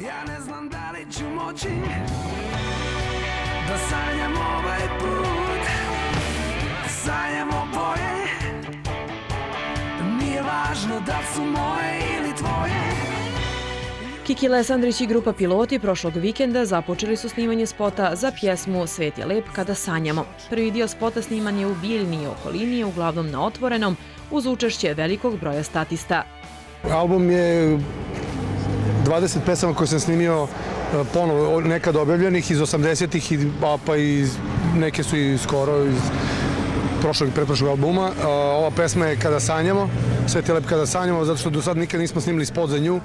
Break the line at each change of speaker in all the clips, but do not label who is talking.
Ja ne znam da li ću moći da sanjam ovaj put. Sanjam oboje, nije važno da su moje ili tvoje.
Kiki Lesandrić i grupa Piloti prošlog vikenda započeli su snimanje spota za pjesmu Svet je lep kada sanjamo. Prvi dio spota sniman je u Bijeljini i okolini, uglavnom na otvorenom, uz učešće velikog broja statista.
Album je 20 pesama koje sam snimio ponovo, nekad objavljenih iz 80-ih, pa i neke su i skoro iz pretprošlog albuma. Ova pesma je Kada sanjamo, Svet je lep kada sanjamo, zato što do sad nikad nismo snimili spot za nju,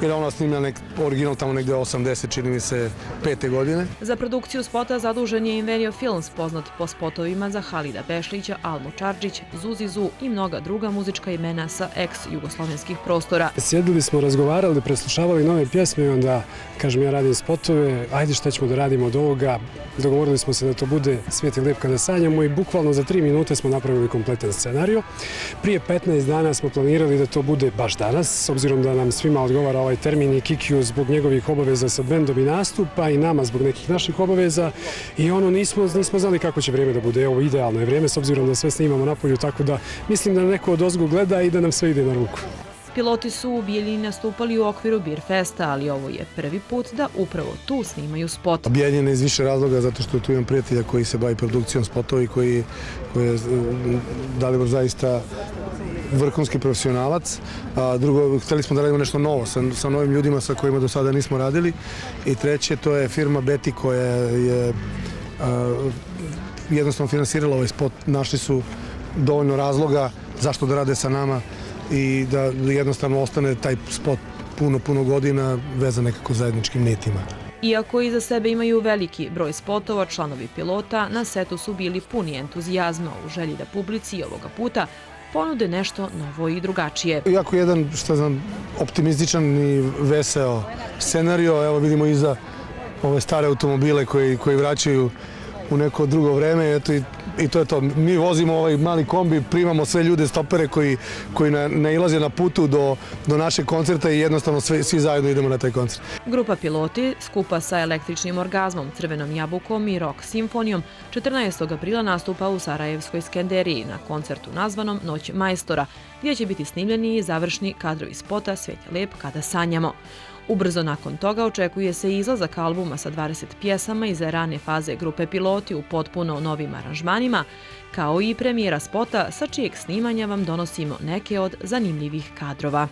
jer ona snimila original tamo negde 80, čini mi se, 5. godine.
Za produkciju spota zadužen je Invenio Films, poznat po spotovima za Halida Bešlića, Almu Čardžić, Zuzi Zu i mnoga druga muzička imena sa ex-jugoslovenskih prostora.
Sjedili smo, razgovarali, preslušavali nove pjesme i onda, kažem, ja radim spotove, ajde šta ćemo da radimo od ovoga. Dogovorili smo se da to bude Svet je lep kada sanjamo i bukvalno za 3 minute smo napravili kompletan scenario. Prije 15 dana smo planirali da to bude baš danas, s obzirom da nam svima odgovara ovaj termin i Kikiju zbog njegovih obaveza sa bendom i nastupa i nama zbog nekih naših obaveza i nismo znali kako će vrijeme da bude. Evo, idealno je vrijeme s obzirom da sve snimamo napolju, tako da mislim da neko od ozgo gleda i da nam sve ide na ruku.
Piloti su u Bijeljini nastupali u okviru Beer Festa, ali ovo je prvi put da upravo tu snimaju spot.
Bijeljina iz više razloga, zato što tu imam prijatelja koji se bavi produkcijom spotovi, koji je Dalibor zaista vrhunski profesionalac. Drugo, hteli smo da radimo nešto novo sa novim ljudima sa kojima do sada nismo radili. I treće, to je firma Beti koja je jednostavno finansirala ovaj spot. Našli su dovoljno razloga zašto da rade sa nama i da jednostavno ostane taj spot puno godina vezan nekako zajedničkim nitima.
Iako iza sebe imaju veliki broj spotova, članovi Pilota na setu su bili puni entuzijazma u želji da publici ovoga puta ponude nešto novo i drugačije.
Jako jedan, optimističan i veseo scenario. Evo vidimo iza ove stare automobile koji vraćaju u neko drugo vreme. I to je to. Mi vozimo ovaj mali kombi, primamo sve ljude, stopere koji nailaze na putu do našeg koncerta i jednostavno svi zajedno idemo na taj koncert.
Grupa Piloti, skupa sa Električnim orgazmom, Crvenom jabukom i Rock simfonijom, 14. aprila nastupa u Sarajevskoj Skenderiji na koncertu nazvanom Noć majstora, gdje će biti snimljeni i završni kadrovi spota Svet je lep kada sanjamo. Ubrzo nakon toga očekuje se izlazak albuma sa 20 pjesama iz rane faze grupe Piloti u potpuno novim aranžmanima, kao i premijera spota sa čijeg snimanja vam donosimo neke od zanimljivih kadrova.